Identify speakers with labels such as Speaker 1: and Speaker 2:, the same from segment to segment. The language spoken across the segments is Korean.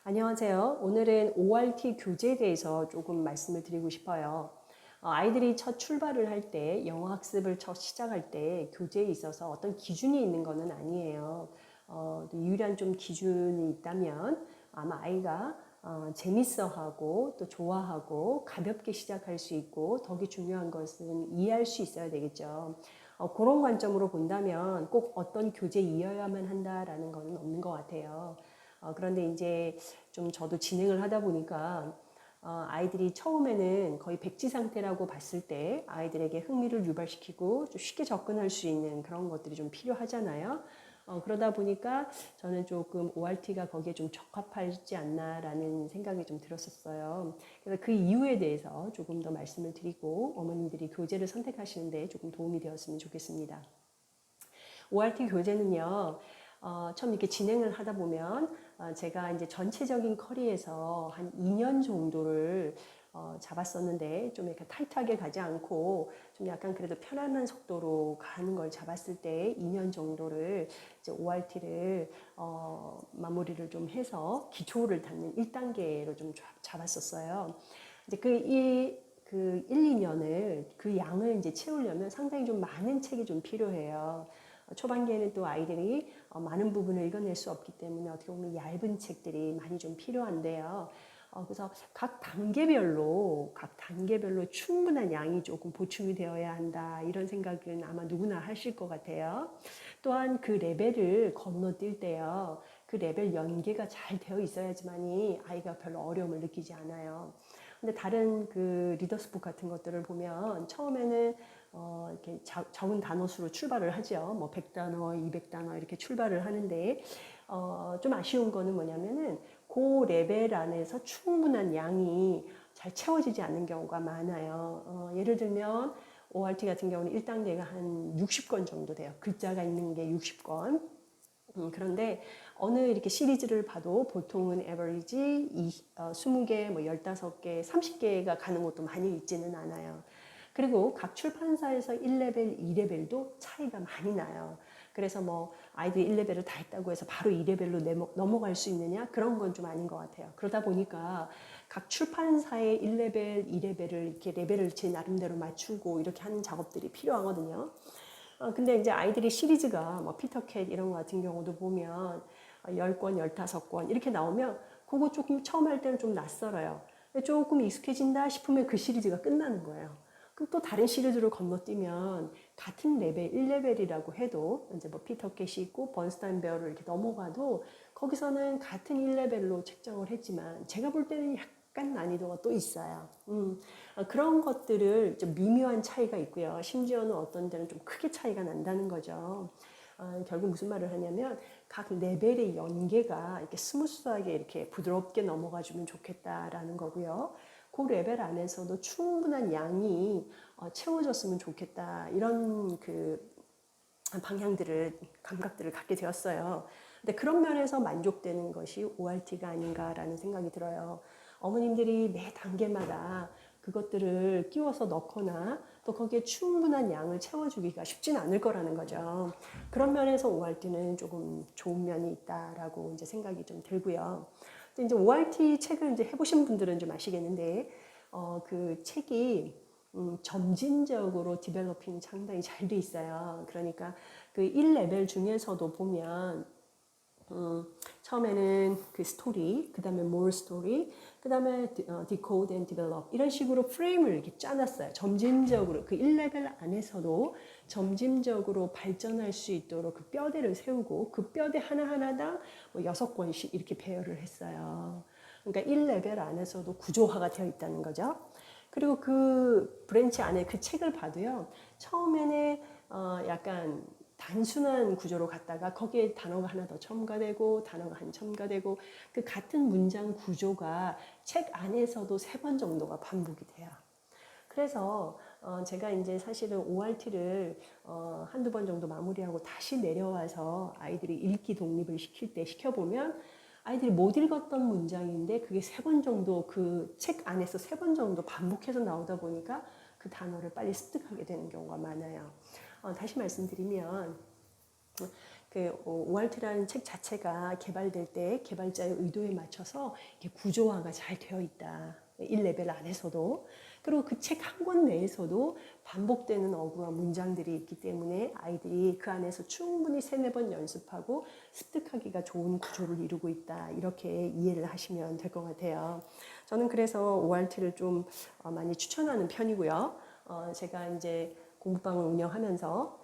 Speaker 1: 안녕하세요. 오늘은 ORT 교재에 대해서 조금 말씀을 드리고 싶어요. 아이들이 첫 출발을 할 때, 영어 학습을 첫 시작할 때 교재에 있어서 어떤 기준이 있는 것은 아니에요. 유일한 좀 기준이 있다면 아마 아이가 재밌어하고 또 좋아하고 가볍게 시작할 수 있고 더 중요한 것은 이해할 수 있어야 되겠죠. 그런 관점으로 본다면 꼭 어떤 교재이어야만 한다라는 건 없는 것 같아요. 그런데 이제 좀 저도 진행을 하다 보니까 아이들이 처음에는 거의 백지 상태라고 봤을 때 아이들에게 흥미를 유발시키고 좀 쉽게 접근할 수 있는 그런 것들이 좀 필요하잖아요. 그러다 보니까 저는 조금 ORT가 거기에 좀 적합하지 않나라는 생각이 좀 들었었어요. 그래서 그 이유에 대해서 조금 더 말씀을 드리고 어머님들이 교재를 선택하시는데 조금 도움이 되었으면 좋겠습니다. ORT 교재는요, 처음 이렇게 진행을 하다 보면 제가 이제 전체적인 커리에서 한 2년 정도를 잡았었는데 좀 이렇게 타이트하게 가지 않고 좀 약간 그래도 편안한 속도로 가는 걸 잡았을 때 2년 정도를 이제 ORT를 마무리를 좀 해서 기초를 닫는 1단계로 좀 잡았었어요. 이제 그 1, 2년을 그 양을 이제 채우려면 상당히 좀 많은 책이 좀 필요해요. 초반기에는 또 아이들이 많은 부분을 읽어낼 수 없기 때문에 어떻게 보면 얇은 책들이 많이 좀 필요한데요. 그래서 각 단계별로 충분한 양이 조금 보충이 되어야 한다. 이런 생각은 아마 누구나 하실 것 같아요. 또한 그 레벨을 건너뛸 때요. 그 레벨 연계가 잘 되어 있어야지만이 아이가 별로 어려움을 느끼지 않아요. 근데 다른 그 리더스북 같은 것들을 보면 처음에는 이렇게 적은 단어 수로 출발을 하죠. 뭐 100단어, 200단어 이렇게 출발을 하는데 좀 아쉬운 거는 뭐냐면은 그 레벨 안에서 충분한 양이 잘 채워지지 않는 경우가 많아요. 예를 들면 ORT 같은 경우는 1단계가 한 60권 정도 돼요. 글자가 있는 게 60권. 그런데 어느 이렇게 시리즈를 봐도 보통은 에버리지 20개, 뭐 15개, 30개가 가는 것도 많이 있지는 않아요. 그리고 각 출판사에서 1레벨, 2레벨도 차이가 많이 나요. 그래서 뭐 아이들이 1레벨을 다 했다고 해서 바로 2레벨로 넘어갈 수 있느냐? 그런 건 좀 아닌 것 같아요. 그러다 보니까 각 출판사의 1레벨, 2레벨을 이렇게 레벨을 제 나름대로 맞추고 이렇게 하는 작업들이 필요하거든요. 근데 이제 아이들이 시리즈가 뭐 피터캣 이런 거 같은 경우도 보면 10권, 15권 이렇게 나오면 그거 조금 처음 할 때는 좀 낯설어요. 조금 익숙해진다 싶으면 그 시리즈가 끝나는 거예요. 그럼 또 다른 시리즈를 건너뛰면 같은 레벨, 1레벨이라고 해도 이제 뭐 피터캣이 있고 번스타인 베어를 이렇게 넘어가도 거기서는 같은 1레벨로 책정을 했지만 제가 볼 때는 약간 난이도가 또 있어요. 그런 것들을 좀 미묘한 차이가 있고요. 심지어는 어떤 데는 좀 크게 차이가 난다는 거죠. 결국 무슨 말을 하냐면 각 레벨의 연계가 이렇게 스무스하게 이렇게 부드럽게 넘어가 주면 좋겠다라는 거고요. 그 레벨 안에서도 충분한 양이 채워졌으면 좋겠다. 이런 그 방향들을, 감각들을 갖게 되었어요. 근데 그런 면에서 만족되는 것이 ORT가 아닌가라는 생각이 들어요. 어머님들이 매 단계마다 그것들을 끼워서 넣거나 또 거기에 충분한 양을 채워주기가 쉽진 않을 거라는 거죠. 그런 면에서 ORT는 조금 좋은 면이 있다라고 이제 생각이 좀 들고요. 이제 ORT 책을 이제 해보신 분들은 좀 아시겠는데, 그 책이 점진적으로 디벨로핑이 상당히 잘 돼 있어요. 그러니까 그 1레벨 중에서도 보면 처음에는 그 스토리, 그 다음에 more story, 그 다음에 decode and develop 이런 식으로 프레임을 이렇게 짜놨어요. 점진적으로 그 1레벨 안에서도 점진적으로 발전할 수 있도록 그 뼈대를 세우고 그 뼈대 하나하나당 뭐 6권씩 이렇게 배열을 했어요. 그러니까 1레벨 안에서도 구조화가 되어 있다는 거죠. 그리고 그 브랜치 안에 그 책을 봐도요. 처음에는 약간 단순한 구조로 갔다가 거기에 단어가 하나 더 첨가되고 단어가 한 첨가되고 그 같은 문장 구조가 책 안에서도 3번 정도가 반복이 돼요. 그래서 제가 이제 사실은 ORT를 한두 번 정도 마무리하고 다시 내려와서 아이들이 읽기 독립을 시킬 때 시켜보면 아이들이 못 읽었던 문장인데 그게 3번 정도 그 책 안에서 3번 정도 반복해서 나오다 보니까 그 단어를 빨리 습득하게 되는 경우가 많아요. 다시 말씀드리면 ORT라는 책 자체가 개발될 때 개발자의 의도에 맞춰서 이렇게 구조화가 잘 되어 있다. 1레벨 안에서도. 그리고 그 책 한 권 내에서도 반복되는 어구와 문장들이 있기 때문에 아이들이 그 안에서 충분히 3-4번 연습하고 습득하기가 좋은 구조를 이루고 있다. 이렇게 이해를 하시면 될 것 같아요. 저는 그래서 ORT를 좀 많이 추천하는 편이고요. 제가 이제 공부방을 운영하면서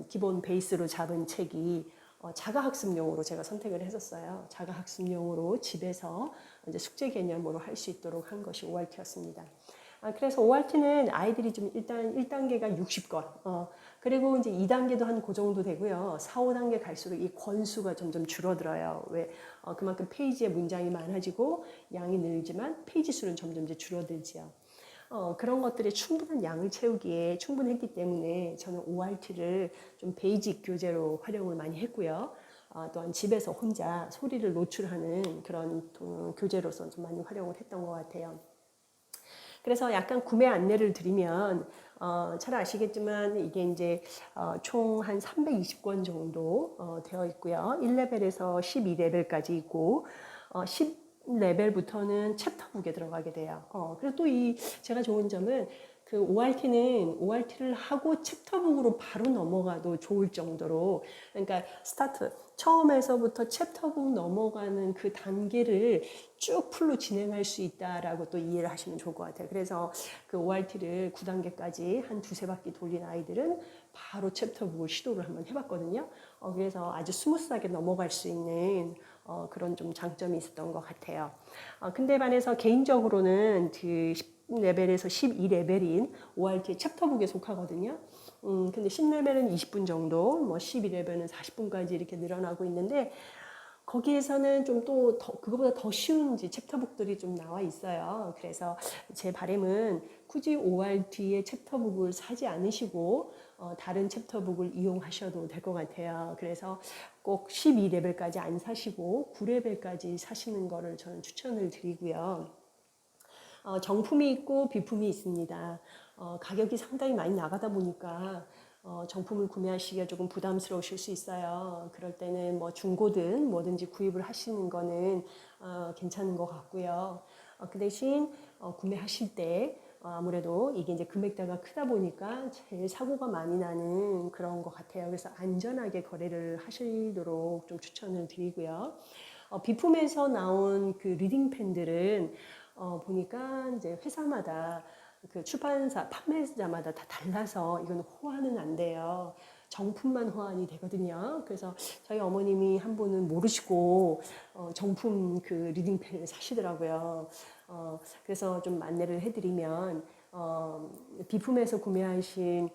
Speaker 1: 기본 베이스로 잡은 책이 자가학습용으로 제가 선택을 했었어요. 자가학습용으로 집에서 이제 숙제 개념으로 할 수 있도록 한 것이 ORT였습니다. 그래서 ORT는 아이들이 좀 일단 1단계가 60권, 그리고 이제 2단계도 한 그 정도 되고요. 4, 5단계 갈수록 이 권수가 점점 줄어들어요. 왜? 그만큼 페이지에 문장이 많아지고 양이 늘지만 페이지 수는 점점 이제 줄어들지요. 그런 것들이 충분한 양을 채우기에 충분했기 때문에 저는 ORT를 좀 베이직 교재로 활용을 많이 했고요. 또한 집에서 혼자 소리를 노출하는 그런 교재로서 좀 많이 활용을 했던 것 같아요. 그래서 약간 구매 안내를 드리면 잘 아시겠지만 이게 이제 총 한 320권 정도 되어 있고요. 1레벨에서 12레벨까지 있고 10레벨부터는 챕터북에 들어가게 돼요. 그리고 또 제가 좋은 점은 그 ORT를 하고 챕터북으로 바로 넘어가도 좋을 정도로, 그러니까 처음에서부터 챕터북 넘어가는 그 단계를 쭉 풀로 진행할 수 있다라고 또 이해를 하시면 좋을 것 같아요. 그래서 그 ORT를 9단계까지 한 2-3바퀴 돌린 아이들은 바로 챕터북을 시도를 한번 해봤거든요. 그래서 아주 스무스하게 넘어갈 수 있는 그런 좀 장점이 있었던 것 같아요. 근데 반해서 개인적으로는 그 10레벨에서 12레벨인 ORT 챕터북에 속하거든요. 근데 10레벨은 20분 정도, 뭐 12레벨은 40분까지 이렇게 늘어나고 있는데, 거기에서는 좀 또 그거보다 더 쉬운 챕터북들이 좀 나와 있어요. 그래서 제 바람은 굳이 ORT의 챕터북을 사지 않으시고 다른 챕터북을 이용하셔도 될 것 같아요. 그래서 꼭 12레벨까지 안 사시고 9레벨까지 사시는 거를 저는 추천을 드리고요. 정품이 있고 비품이 있습니다. 가격이 상당히 많이 나가다 보니까 정품을 구매하시기가 조금 부담스러우실 수 있어요. 그럴 때는 뭐 중고든 뭐든지 구입을 하시는 거는 괜찮은 것 같고요. 그 대신 구매하실 때 아무래도 이게 이제 금액대가 크다 보니까 제일 사고가 많이 나는 그런 것 같아요. 그래서 안전하게 거래를 하시도록 좀 추천을 드리고요. 비품에서 나온 그 리딩펜들은 보니까 이제 회사마다 그 출판사 판매자마다 다 달라서 이건 호환은 안 돼요. 정품만 호환이 되거든요. 그래서 저희 어머님이 한 분은 모르시고 정품 그 리딩펜을 사시더라고요. 그래서 좀 안내를 해드리면 비품에서 구매하신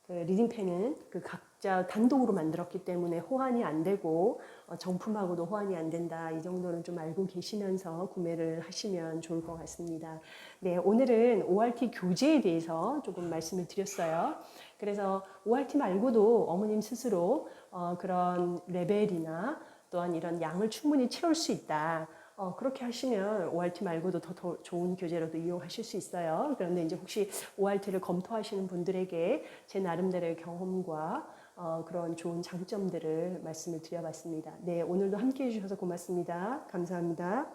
Speaker 1: 그 리딩펜은 그 각자 단독으로 만들었기 때문에 호환이 안 되고 정품하고도 호환이 안 된다. 이 정도는 좀 알고 계시면서 구매를 하시면 좋을 것 같습니다. 네, 오늘은 ORT 교재에 대해서 조금 말씀을 드렸어요. 그래서 ORT 말고도 어머님 스스로 그런 레벨이나 또한 이런 양을 충분히 채울 수 있다. 그렇게 하시면 ORT 말고도 더 좋은 교재로도 이용하실 수 있어요. 그런데 이제 혹시 ORT를 검토하시는 분들에게 제 나름대로의 경험과 그런 좋은 장점들을 말씀을 드려봤습니다. 네, 오늘도 함께 해주셔서 고맙습니다. 감사합니다.